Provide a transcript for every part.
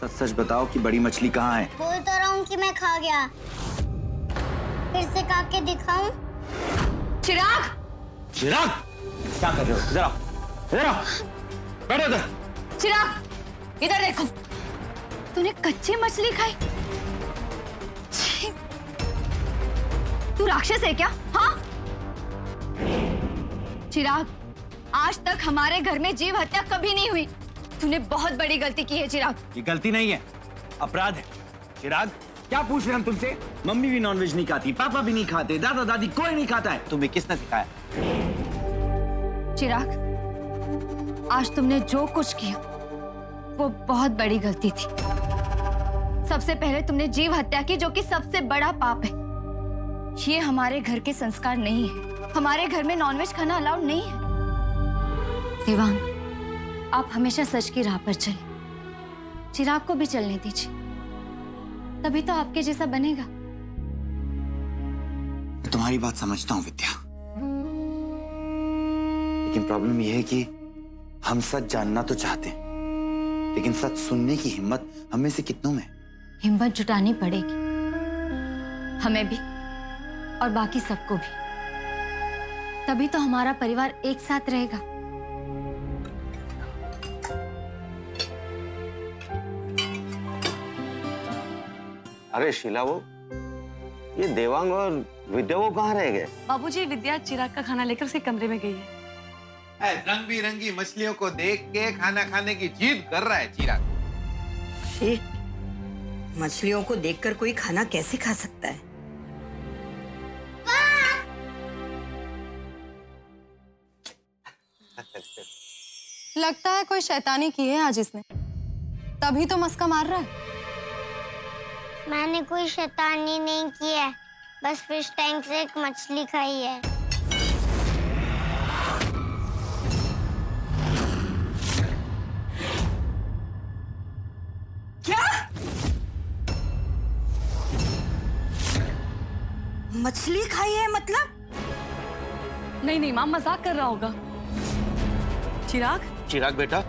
सच सच बताओ कि बड़ी मछली कहाँ है? बोल तो रहा हूँ कि मैं खा गया। फिर से खा के दिखाऊं? चिराग! चिराग, क्या कर रहे हो? इधर आओ, इधर आओ, बैठो इधर। चिराग, इधर देखो। तूने कच्ची मछली खाई? छी! तू राक्षस है क्या? हाँ? चिराग, आज तक हमारे घर में जीव हत्या कभी नहीं हुई। तूने बहुत बड़ी गलती की है चिराग। ये गलती नहीं है, अपराध है। चिराग, क्या पूछ रहे हम तुमसे? मम्मी भी नॉनवेज नहीं खाती, पापा भी नहीं खाते, दादा दादी कोई नहीं खाता है। तुम्हें किसने सिखाया? चिराग, आज तुमने जो कुछ किया वो बहुत बड़ी गलती थी। सबसे पहले तुमने जीव हत्या की, जो कि सबसे बड़ा पाप है। ये हमारे घर के संस्कार नहीं है। हमारे घर में नॉनवेज खाना अलाउड नहीं है। देवांग, आप हमेशा सच की राह पर चलें। चिराग को भी चलने दीजिए, तभी तो आपके जैसा बनेगा। मैं तुम्हारी बात समझता हूँ विद्या, लेकिन प्रॉब्लम यह है कि हम सच जानना तो चाहते हैं, लेकिन सच सुनने की हिम्मत हम में से कितनों में? हिम्मत जुटानी पड़ेगी, हमें भी और बाकी सबको भी। तभी तो हमारा परिवार एक साथ रहेगा। अरे शीला, वो ये देवांग और विद्या वो कहाँ रह गए? बाबूजी, विद्या चिराग का खाना लेकर उसके कमरे में गई है। रंग बिरंगी मछलियों को देख के खाना खाने की जिद कर रहा है चिराग। मछलियों को देखकर कोई खाना कैसे खा सकता है? लगता है कोई शैतानी की है आज इसने, तभी तो मस्का मार रहा है। मैंने कोई शैतानी नहीं की है, बस फिश टैंक से एक मछली खाई है। क्या? मछली खाई है मतलब? नहीं माँ, मजाक कर रहा होगा। चिराग, चिराग बेटा,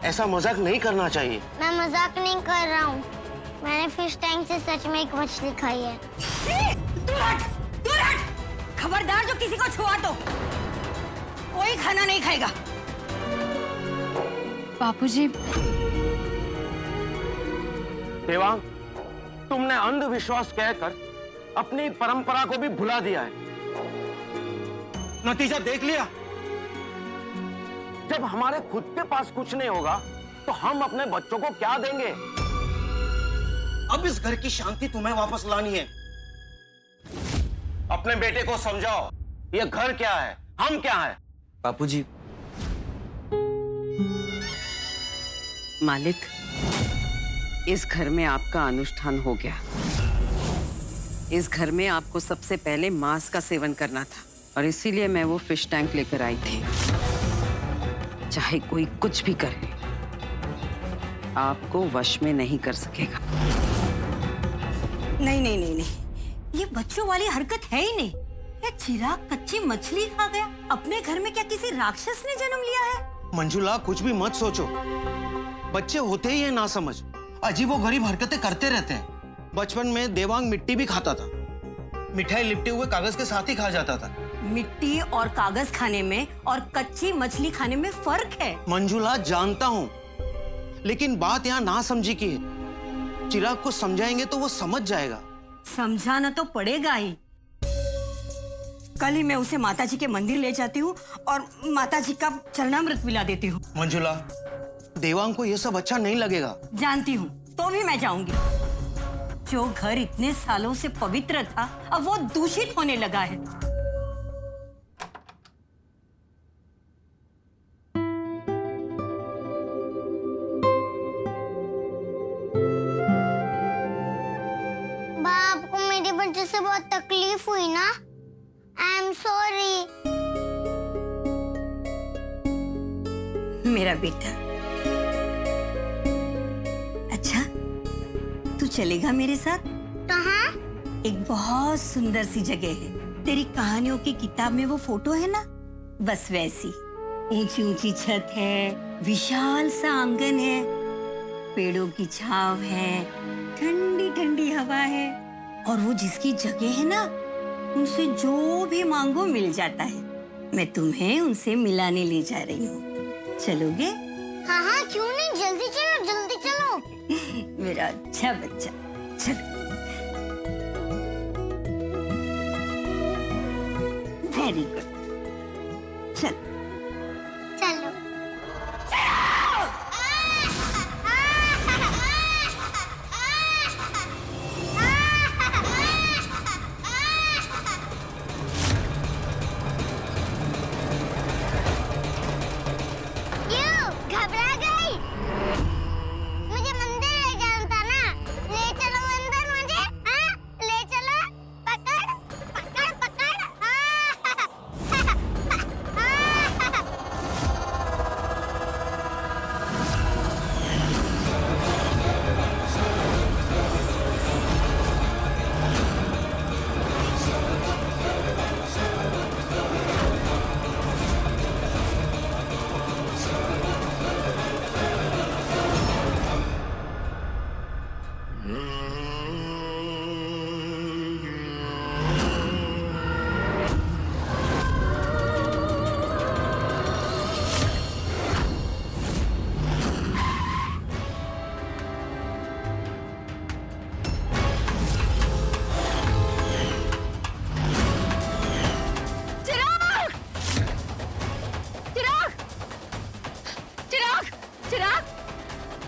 ऐसा मजाक नहीं करना चाहिए। मैं मजाक नहीं कर रहा हूँ, मैंने फिश टैंक से सच में एक मछली खाई है। तू हट! खबरदार, जो किसी को छुआ तो कोई खाना नहीं खाएगा। बापूजी, देवांग, तुमने अंधविश्वास कहकर अपनी परंपरा को भी भुला दिया है। नतीजा देख लिया। जब हमारे खुद के पास कुछ नहीं होगा तो हम अपने बच्चों को क्या देंगे? अब इस घर की शांति तुम्हें वापस लानी है। अपने बेटे को समझाओ, ये घर क्या है, हम क्या है। बापूजी, मालिक, इस घर में आपका अनुष्ठान हो गया। इस घर में आपको सबसे पहले मांस का सेवन करना था और इसीलिए मैं वो फिश टैंक लेकर आई थी। चाहे कोई कुछ भी करे, आपको वश में नहीं कर सकेगा। नहीं, ये बच्चों वाली हरकत है ही नहीं। ये चिराग कच्ची मछली खा गया? अपने घर में क्या किसी राक्षस ने जन्म लिया है? मंजुला, कुछ भी मत सोचो। बच्चे होते ही है नासमझ, अजीबोगरीब हरकतें करते रहते हैं। बचपन में देवांग मिट्टी भी खाता था, मिठाई लिपटे हुए कागज के साथ ही खा जाता था। मिट्टी और कागज खाने में और कच्ची मछली खाने में फर्क है। मंजुला, जानता हूं, लेकिन बात यहाँ ना समझी की है। चिराग को समझाएंगे तो वो समझ जाएगा। समझाना तो पड़ेगा ही। कल ही मैं उसे माताजी के मंदिर ले जाती हूँ और माताजी का चरणामृत पिला देती हूँ। मंजुला, देवांग को ये सब अच्छा नहीं लगेगा। जानती हूँ, तो भी मैं जाऊंगी। जो घर इतने सालों से पवित्र था, अब वो दूषित होने लगा है। बाप को मेरी वजह से बहुत तकलीफ हुई ना? I am sorry. मेरा बेटा, अच्छा तू चलेगा मेरे साथ? कहाँ? एक बहुत सुंदर सी जगह है। तेरी कहानियों की किताब में वो फोटो है ना, बस वैसी। ऊंची ऊंची छत है, विशाल सा आंगन है, पेड़ों की छांव है, ठंडी ठंडी हवा है, और वो जिसकी जगह है ना, उनसे जो भी मांगो मिल जाता है। मैं तुम्हें उनसे मिलाने ले जा रही हूँ, चलोगे? हाँ हाँ, क्यों नहीं, जल्दी चलो जल्दी चलो। मेरा अच्छा बच्चा, चलो। वेरी गुड, चलो चलो। क्यों घबरा गई? मुझे मंदिर ले जाना था ना, ले चलो मंदिर मुझे। हाँ ले चलो, पकड़ पकड़ पकड़।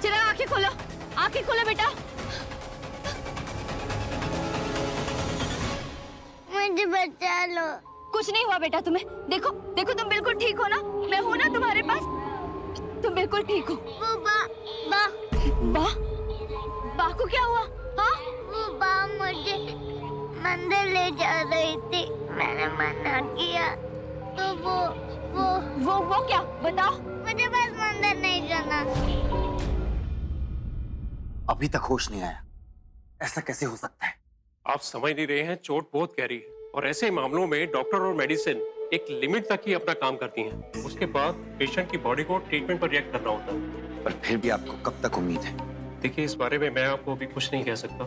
चिराग आंखें खोलो बेटा। मुझे बचा लो। कुछ नहीं हुआ बेटा तुम्हें, देखो देखो तुम बिल्कुल ठीक हो ना, मैं हूं ना तुम्हारे पास, तुम बिल्कुल ठीक हो। वो बा को क्या हुआ? हाँ वो बा मुझे मंदिर ले जा रही थी, मैंने मना किया तो वो क्या बताओ। मुझे बस मंदिर नहीं जाना। अभी तक होश नहीं आया, ऐसा कैसे हो सकता है? आप समझ नहीं रहे हैं, चोट बहुत गहरी है और ऐसे मामलों में डॉक्टर और मेडिसिन एक लिमिट तक ही अपना काम करती हैं। उसके बाद पेशेंट की बॉडी को ट्रीटमेंट पर रिएक्ट करना होता है। पर फिर भी आपको कब तक उम्मीद है? देखिए, इस बारे में मैं आपको अभी कुछ नहीं कह सकता,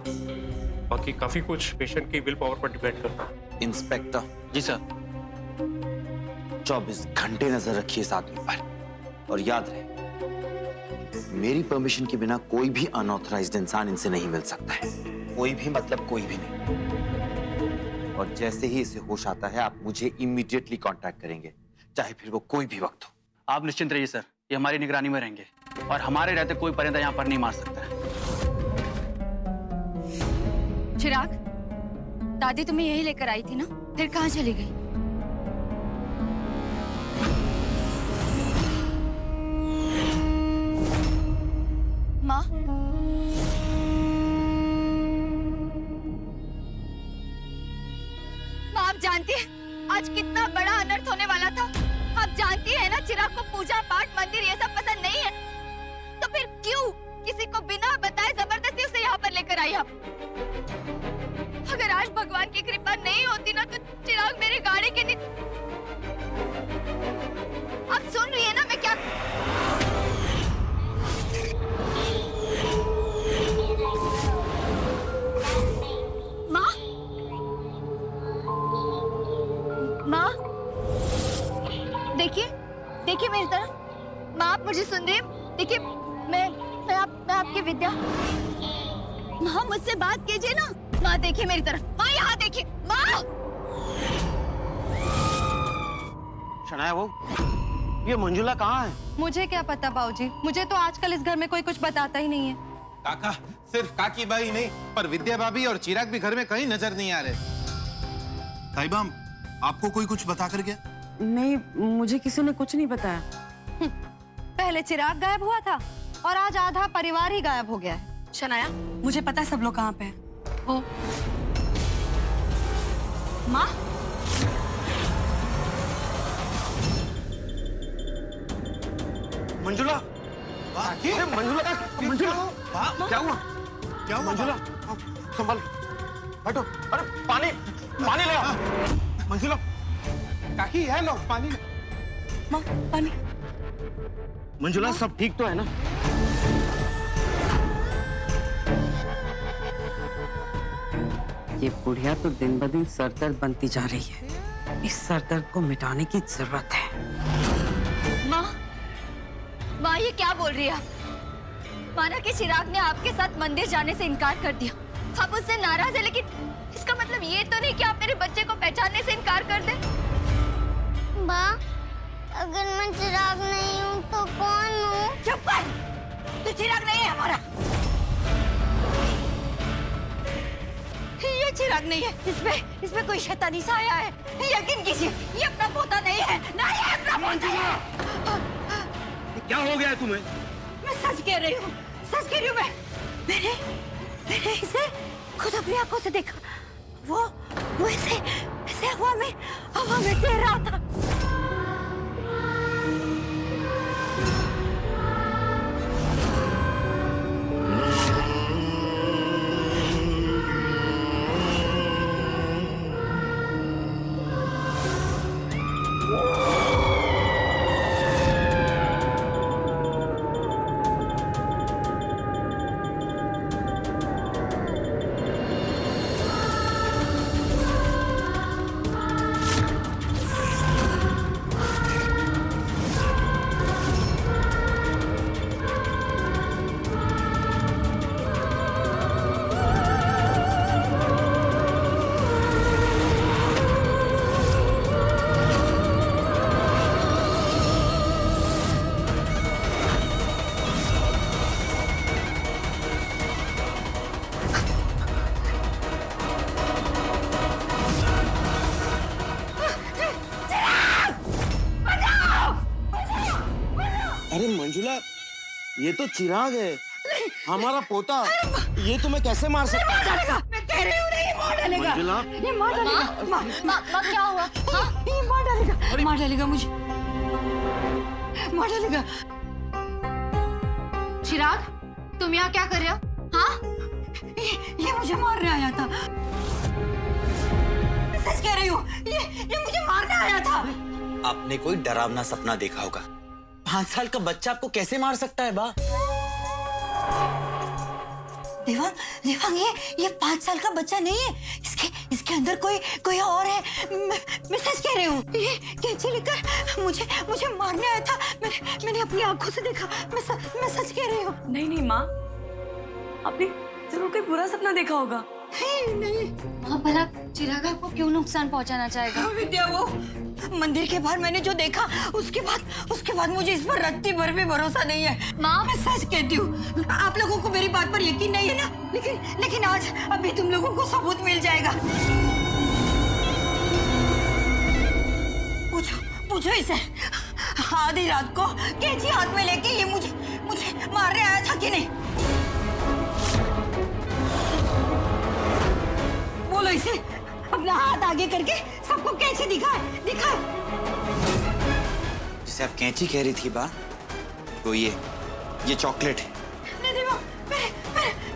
बाकी काफी कुछ पेशेंट की विल पावर पर डिपेंड करता है। इंस्पेक्टर जी सर। 24 घंटे नजर रखिए इस आदमी पर, और याद रहे मेरी परमिशन के बिना कोई भी अनऑथराइज्ड इंसान इनसे नहीं मिल सकता है। कोई भी मतलब कोई भी नहीं। और जैसे ही इसे होश आता है आप मुझे इमीडिएटली कांटेक्ट करेंगे, चाहे फिर वो कोई भी वक्त हो। आप निश्चिंत रहिए सर, ये हमारी निगरानी में रहेंगे और हमारे रहते कोई परिंदा यहाँ पर नहीं मार सकता है। चिराग, दादी तुम्हें यही लेकर आई थी ना, फिर कहाँ चली गई? माँ, आप जानती हैं आज कितना बड़ा अनर्थ होने वाला था। आप जानती हैं ना, चिराग को पूजा पाठ मंदिर ये सब पसंद नहीं है, तो फिर क्यों किसी को बिना बताए जबरदस्ती उसे यहाँ पर लेकर आई आप? अगर आज भगवान की कृपा नहीं होती ना, तो चिराग मेरी गाड़ी के आप सुन रही है ना मैं क्या? माँ, माँ, देखिए मेरी तरफ। माँ, आप मुझे सुन रही हैं? देखिए मैं आपकी विद्या। माँ, मुझसे बात कीजिए ना। माँ देखिए मेरी तरफ, माँ यहाँ देखिए। माँ, शनाया, वो ये मंजुला कहाँ है? मुझे क्या पता बाबूजी, मुझे तो आजकल इस घर में कोई कुछ बताता ही नहीं है। काका, सिर्फ काकी बाई नहीं, पर विद्या भाभी और चिराग भी घर में कहीं नजर नहीं आ रहे। ताइबा, आपको कोई कुछ बता कर गया? नहीं, मुझे किसी ने कुछ नहीं बताया। पहले चिराग गायब हुआ था और आज आधा परिवार ही गायब हो गया है। शनाया, मुझे पता है सब लोग कहाँ पे हैं। वो माँ, मंजुला, अरे मंजुला, मंजुला, क्या हुआ? क्या हुआ? मंजुला, संभल, हटो। अरे पानी ले आओ। मंजुला, काकी है लो पानी। माँ, पानी। मंजुला, सब ठीक तो है ना? ये बुढ़िया तो दिन ब दिन सरदर्द बनती जा रही है। इस सरदर्द को मिटाने की जरूरत है। माँ, माँ ये क्या बोल रही है आप? माना कि चिराग ने आपके साथ मंदिर जाने से इनकार कर दिया, आप उससे नाराज है, लेकिन इसका मतलब ये तो नहीं कि आप मेरे बच्चे को पहचानने से इनकार कर दें। माँ, अगर मैं चिराग नहीं हूँ तो कौन हूँ? चुप कर, तू चिराग नहीं है हमारा। ये चिराग नहीं है, इसमें कोई शैतानी सा आया है। यकीन कीजिए, ये अपना पोता नहीं है, ना ये अपना पोता है। क्या हो गया है तुम्हें? मैं सच कह रही हूँ, सच कह रही हूँ मैं। मैंने इसे खुद अपनी आंखों से देखा। वो ऐसे हवा में तैर रहा था। अरे मंजुला, ये तो चिराग है, हमारा पोता। ये तुम्हें कैसे मार सकता है? मैं कह रही हूँ, नहीं मार डालेगा। मंजुला, ये मार डालेगा। माँ क्या हुआ? हाँ? ये मार डालेगा मुझे, मार डालेगा। चिराग, तुम यहाँ क्या कर रहे हो? हाँ? ये मुझे मारने आया था। मैं सच कह रही हूँ, ये मुझे मारने आया था। आपने कोई डरावना सपना देखा होगा। 5 साल का बच्चा आपको कैसे मार सकता है बा? देवांग, ये 5 साल का बच्चा नहीं है। इसके अंदर कोई और है। मैं सच कह रही हूँ। ये कैंची लेकर मुझे मारने आया था। मैंने अपनी आंखों से देखा। मैं सच कह रही हूँ। नहीं माँ, आपने जरूर कोई बुरा सपना देखा होगा। नहीं माँ, भला चिराग आपको क्यों नुकसान पहुँचाना चाहेगा? विद्या, वो मंदिर के बाहर मैंने जो देखा, उसके बाद मुझे इस पर रत्ती भर भी भरोसा नहीं है। माँ, मैं सच कहती हूँ। आप लोगों को मेरी बात पर यकीन नहीं है ना? लेकिन आज अभी तुम लोगों को सबूत मिल जाएगा। पूछो इसे, आधी रात को कैंची हाथ में लेके ये मुझे मारने आया था कि नहीं? बोलो इसे, अपना हाथ आगे करके सबको कैंची दिखाए। जिसे आप कैंची कह रही थी बा, तो ये चॉकलेट है। नहीं,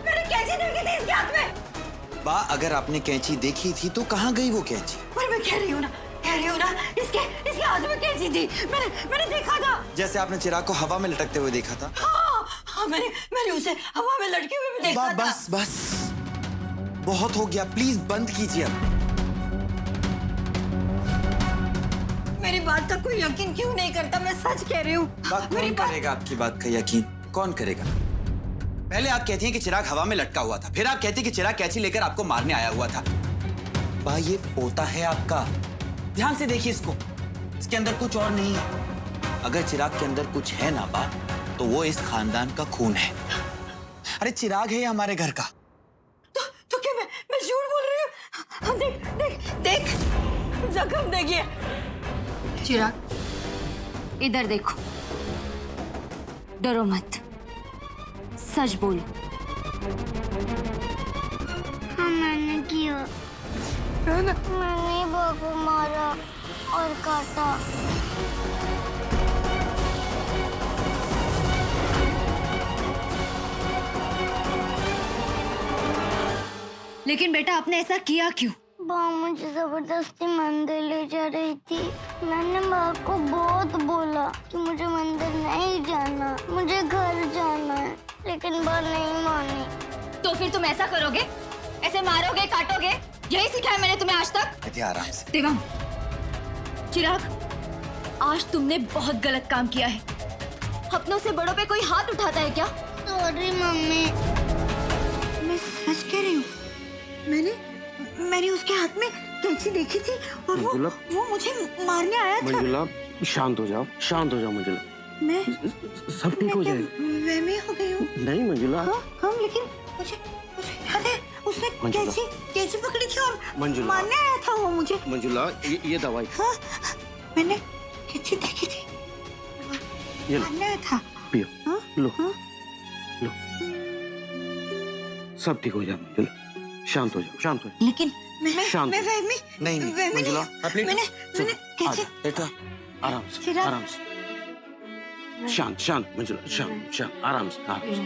मैंने कैंची देखी थी इसके हाथ में। बा, अगर आपने कैंची देखी थी तो कहाँ गई वो कैंची? पर मैं कह रही हूँ ना, इसके हाथ में कैंची थी। मैंने देखा था। जैसे आपने चिराग को हवा में लटकते हुए देखा था। हाँ, मैंने उसे हवा में लटके हुए भी देखा था। बस बहुत हो गया, प्लीज बंद कीजिए अब। मेरी बात का कोई यकीन क्यों नहीं करता? मैं सच कह रही हूँ। कौन करेगा आपकी बात का यकीन? कौन करेगा? पहले आप कहती हैं कि चिराग हवा में लटका हुआ था, फिर आप कहती हैं कि चिराग कैंची लेकर आपको मारने आया हुआ था। बा, ये पोता है आपका। ध्यान से देखिए इसको, इसके अंदर कुछ और नहीं है। अगर चिराग के अंदर कुछ है ना बा, तो वो इस खानदान का खून है। अरे चिराग है ये हमारे घर का। तो क्या मैं झूठ बोल रही हूँ? देख जख्म देखिए। चिराग, इधर देखो, डरो मत, सच बोलो। हाँ, मैंने किया। मैंने बाबू मारा और काटा। लेकिन बेटा, आपने ऐसा किया क्यों? माँ मुझे जबरदस्ती मंदिर ले जा रही थी। मैंने माँ को बहुत बोला कि मुझे मंदिर नहीं जाना, मुझे घर जाना है, लेकिन माँ नहीं मानी। तो फिर तुम ऐसा करोगे? ऐसे मारोगे काटोगे, यही सिखाया मैंने तुम्हें आज तक। विद्या आराम से। देवांग, चिराग, आज तुमने बहुत गलत काम किया है। अपनों से बड़ों पे कोई हाथ उठाता है क्या? Sorry mummy. मैं सच कह रही हूँ। मैंने उसके हाथ में कैंची देखी थी और वो मुझे मारने आया था। मंजुला शांत हो जाओ, शांत हो जाओ मंजुला। मैं सब ठीक हो जाएगा। वहमी हो गई हूँ। नहीं मंजुला। हाँ, लेकिन मुझे याद है उसने कैंची पकड़ी थी और मंजुला, मारने आया था वो मुझे। मंजुला ये दवाई। हाँ, मैंने कैंची देखी थी। ये लो, मारने आया था। पियो। हाँ? लो हाँ? लो, सब ठीक हो जाए मंजुला। शांत हो जाओ, शांत हो जाओ। लेकिन शांत। मैं वहमी नहीं मंजुला, मैंने कैंची बेटा आराम से, चिराग। आराम से। शांत मंजुला, शांत आराम से, आराम से।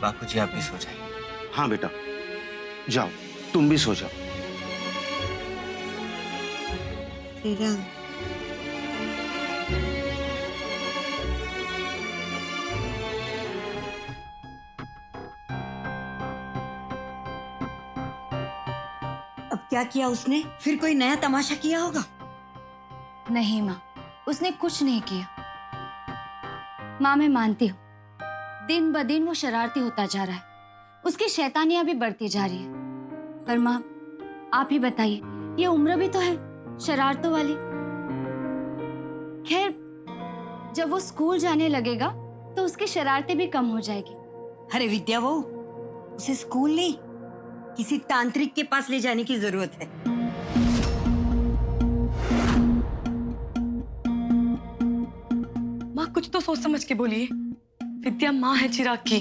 बापूजी आप भी सो जाए। हाँ बेटा, जाओ तुम भी सो जाओ। श्रीराम, अब क्या किया उसने? फिर कोई नया तमाशा किया होगा। नहीं माँ, उसने कुछ नहीं किया। माँ मैं मानती हूँ, दिन ब दिन वो शरारती होता जा रहा है, उसकी शैतानियां भी बढ़ती जा रही है। पर माँ आप ही बताइए, ये उम्र भी तो है शरारतों वाली। खैर, जब वो स्कूल जाने लगेगा तो उसकी शरारतें भी कम हो जाएगी। अरे विद्या, वो उसे स्कूल नहीं, किसी तांत्रिक के पास ले जाने की जरूरत है। माँ कुछ तो सोच समझ के बोलिए। विद्या माँ है चिराग की।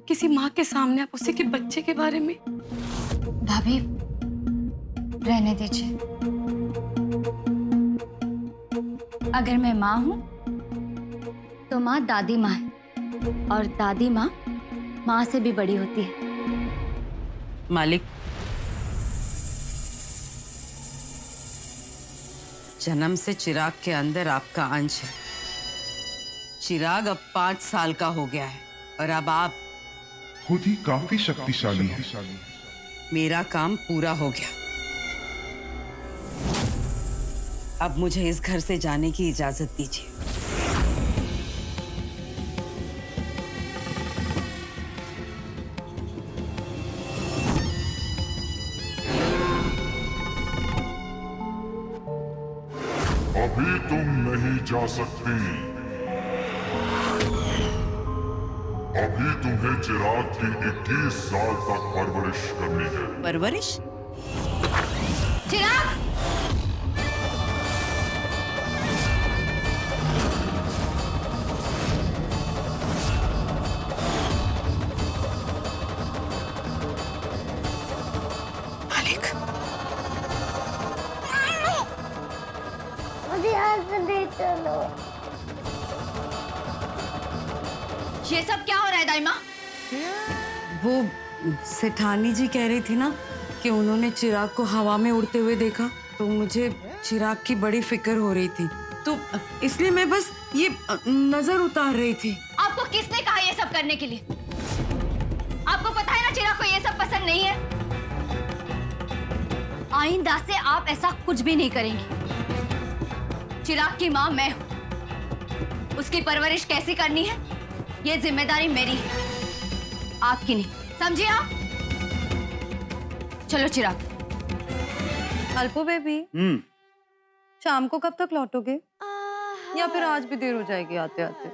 किसी माँ के सामने आप उसी के बच्चे के बारे में। भाभी रहने दीजिए। अगर मैं माँ हूं तो माँ दादी माँ है, और दादी माँ माँ से भी बड़ी होती है। मालिक, जन्म से चिराग के अंदर आपका अंश है। चिराग अब 5 साल का हो गया है और अब आप खुद ही काफी शक्तिशाली है। मेरा काम पूरा हो गया। अब मुझे इस घर से जाने की इजाजत दीजिए। अभी तुम नहीं जा सकती। अभी तुम्हें चिराग की 21 साल तक परवरिश करनी है। परवरिश? चिराग! मालिक, मुझे यहाँ से ले चलो। ये सब क्या हो रहा है दाइमा? वो सेठानी जी कह रही थी ना कि उन्होंने चिराग को हवा में उड़ते हुए देखा, तो मुझे चिराग की बड़ी फिक्र हो रही थी, तो इसलिए मैं बस ये नजर उतार रही थी। आपको किसने कहा ये सब करने के लिए? आपको पता है ना चिराग को ये सब पसंद नहीं है। आइंदा से आप ऐसा कुछ भी नहीं करेंगी। चिराग की माँ मैं हूँ, उसकी परवरिश कैसी करनी है ये जिम्मेदारी मेरी है, आपकी नहीं, समझिए आप? चलो चिराग। अल्पो बेबी, शाम को कब तक लौटोगे? या फिर आज भी देर हो जाएगी आते आते?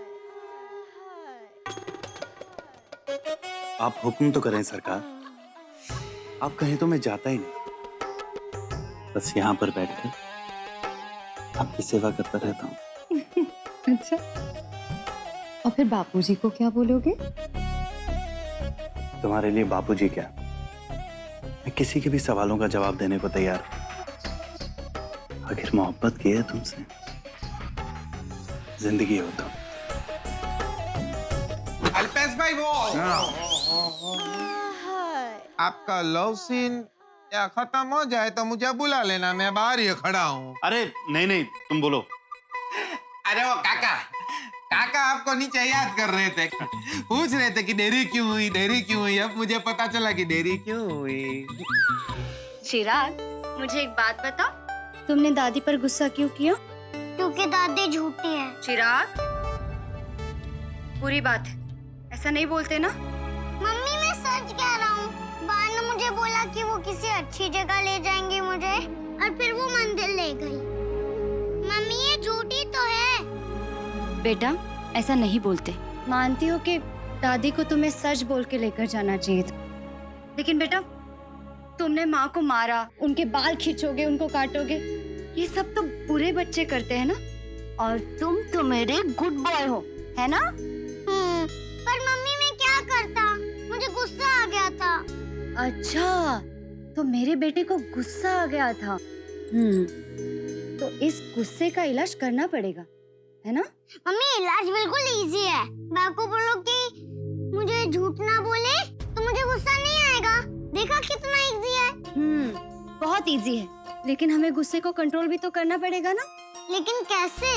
आप हुक्म तो करें सरकार। आप कहें तो मैं जाता ही नहीं, बस यहाँ पर बैठकर आपकी सेवा करता रहता हूँ। अच्छा, और फिर बापूजी को क्या बोलोगे? तुम्हारे लिए बापूजी क्या, मैं किसी के भी सवालों का जवाब देने को तैयार हूं। आखिर मोहब्बत की है तुमसे, जिंदगी हो तुम। अल्पेश भाई, वो आपका लव सीन या खत्म हो जाए तो मुझे बुला लेना, मैं बाहर ही खड़ा हूँ। अरे नहीं नहीं, तुम बोलो, अरे वो काका काका आपको नीचे याद कर रहे थे, पूछ रहे थे कि देरी क्यों हुई, देरी क्यों हुई। अब मुझे पता चला कि देरी क्यों हुई। चिराग, मुझे एक बात बता, तुमने दादी पर गुस्सा क्यों किया? क्योंकि दादी झूठी है। चिराग, पूरी बात है, ऐसा नहीं बोलते ना। मम्मी मैं सच कह रहा हूँ। बा ने मुझे बोला कि वो किसी अच्छी जगह ले जाएंगे मुझे, और फिर वो मंदिर ले गई। मम्मी ये झूठी तो है। बेटा, ऐसा नहीं बोलते। मानती हो कि दादी को तुम्हें सच बोल के लेकर जाना चाहिए था, लेकिन बेटा तुमने माँ को मारा, उनके बाल खींचोगे, उनको काटोगे, ये सब तो बुरे बच्चे करते हैं ना। और तुम तो मेरे गुड बॉय हो, है ना? पर मम्मी मैं क्या करता, मुझे गुस्सा आ गया था। अच्छा, तो मेरे बेटे को गुस्सा आ गया था। तो इस गुस्से का इलाज करना पड़ेगा, है ना? मम्मी इलाज बिल्कुल इजी है। बा को बोलो कि मुझे झूठ ना बोले तो मुझे गुस्सा नहीं आएगा। देखा कितना इजी है। बहुत इजी है, लेकिन हमें गुस्से को कंट्रोल भी तो करना पड़ेगा ना। लेकिन कैसे?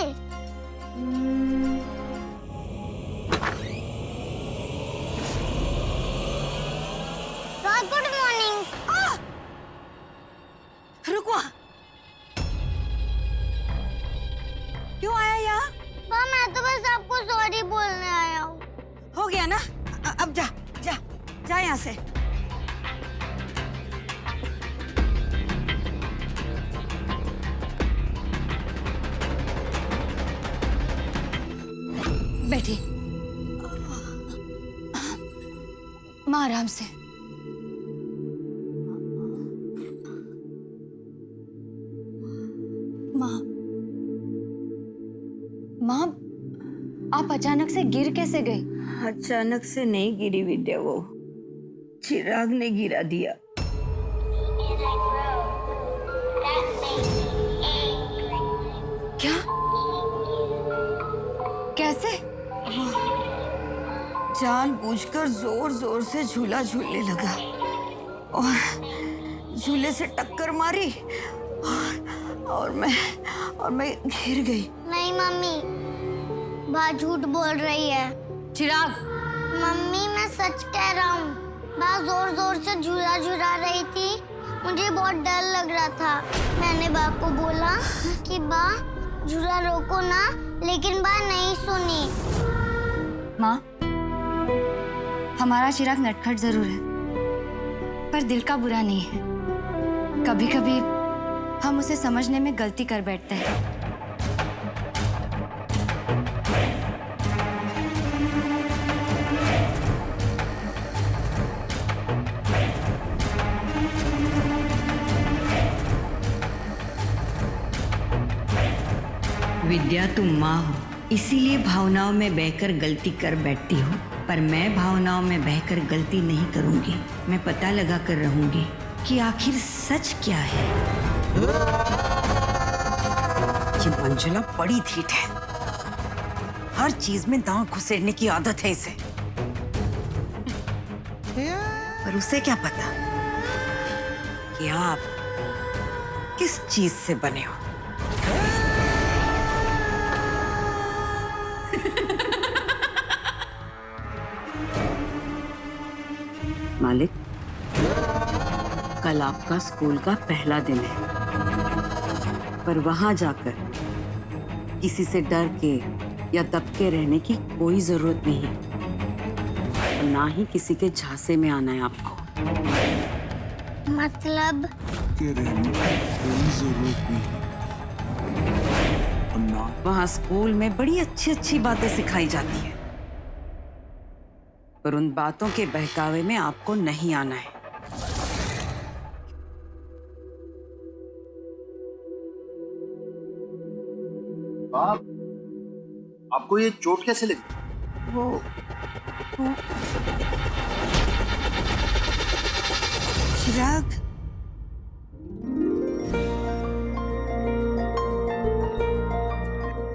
Good morning. रुको, क्यों आया यहाँ? मैं तो बस आपको सॉरी बोलने आया हूँ। हो गया ना, अब जा जा जा यहाँ से। बैठी माँ, आराम से। माँ, आप अचानक से गिर कैसे गई? अचानक से नहीं गिरी विद्या, वो चिराग ने गिरा दिया। क्या? कैसे? जानबूझकर जोर जोर से झूला झूलने लगा और झूले से टक्कर मारी और मैं गिर गई। नहीं मम्मी, बा झूठ बोल रही है। चिराग, मम्मी मैं सच कह रहा हूँ। बा जोर जोर से झूला झूला रही थी, मुझे बहुत डर लग रहा था। मैंने बा को बोला कि बा झूला रोको ना, लेकिन बा नहीं सुनी। माँ, हमारा चिराग नटखट जरूर है, पर दिल का बुरा नहीं है। कभी कभी हम उसे समझने में गलती कर बैठते हैं। विद्या, तुम माँ हो, इसीलिए भावनाओं में बहकर गलती कर बैठती हो, पर मैं भावनाओं में बहकर गलती नहीं करूंगी। मैं पता लगा कर रहूंगी कि आखिर सच क्या है। ये मंजुला बड़ी ढीठ है, हर चीज में दांव घुसेड़ने की आदत है इसे। पर उसे क्या पता कि आप किस चीज से बने हो। मालिक, कल आपका स्कूल का पहला दिन है, पर वहां जाकर किसी से डर के या दब के रहने की कोई जरूरत नहीं, और ना ही किसी के झांसे में आना है आपको। मतलब? कोई जरूरत नहीं। वहां स्कूल में बड़ी अच्छी अच्छी बातें सिखाई जाती है, पर उन बातों के बहकावे में आपको नहीं आना है। बाप, आपको ये चोट कैसे लगी? वो चिराग,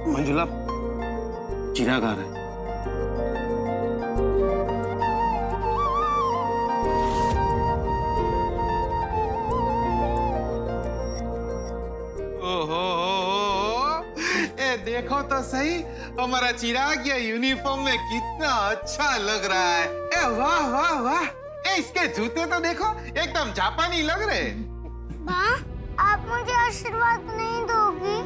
मंजुला, चिराग आ रहा है। देखो तो सही, हमारा चिराग ये यूनिफॉर्म में कितना अच्छा लग रहा है। ए वाह वाह वाह, ए इसके जूते तो देखो, एकदम जापानी लग रहे। माँ, आप मुझे आशीर्वाद नहीं दोगी?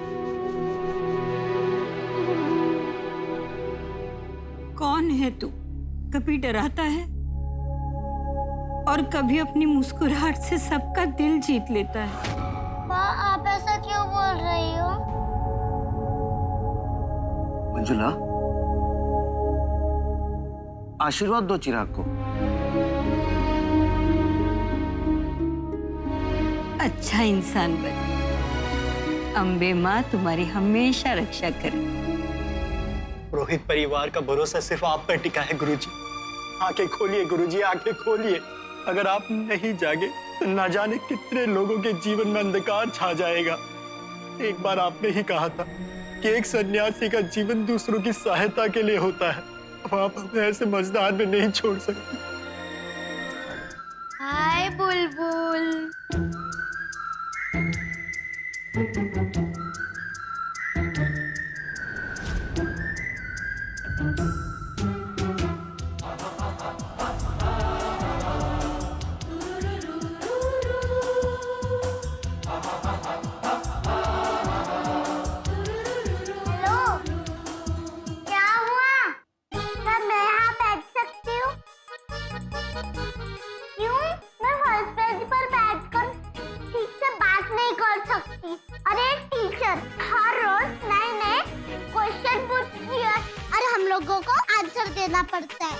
कौन है तू? कभी डराता है और कभी अपनी मुस्कुराहट से सबका दिल जीत लेता है। माँ, आप ऐसा क्यों बोल रही हो? मंजुला, आशीर्वाद दो चिराग को। अच्छा इंसान बन। अम्बे माँ तुम्हारी हमेशा रक्षा करे। रोहित परिवार का भरोसा सिर्फ आप पर टिका है गुरुजी। आंखें खोलिए गुरुजी, आंखें खोलिए। अगर आप नहीं जागे तो ना जाने कितने लोगों के जीवन में अंधकार छा जाएगा। एक बार आपने ही कहा था कि एक सन्यासी का जीवन दूसरों की सहायता के लिए होता है। अब आप हमें ऐसे मझधार में नहीं छोड़ सकते। हाय बुलबुल। हेलो, क्या हुआ? क्या मैं यहाँ बैठ सकती हूँ? क्यों? मैं फर्स्ट बेंच पर बैठकर ठीक से बात नहीं कर सकती। अरे टीचर हर रोज नए नए क्वेश्चन पूछती है और हम लोगों को आंसर देना पड़ता है।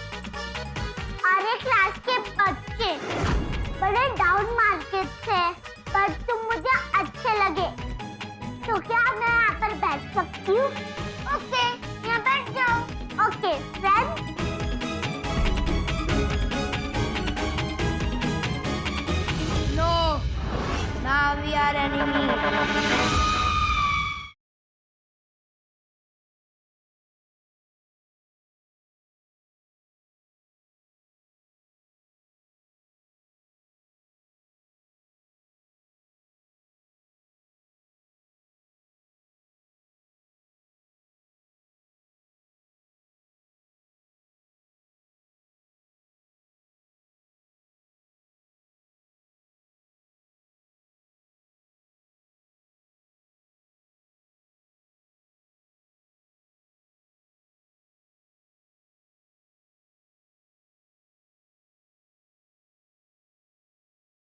अरे क्लास के बच्चे बड़े डाउन मार्केट से, पर तुम मुझे अच्छे लगे, तो क्या मैं यहाँ पर बैठ सकती हूँ? ओके, यहाँ बैठ जाओ। Okay friend. No, now we are enemy.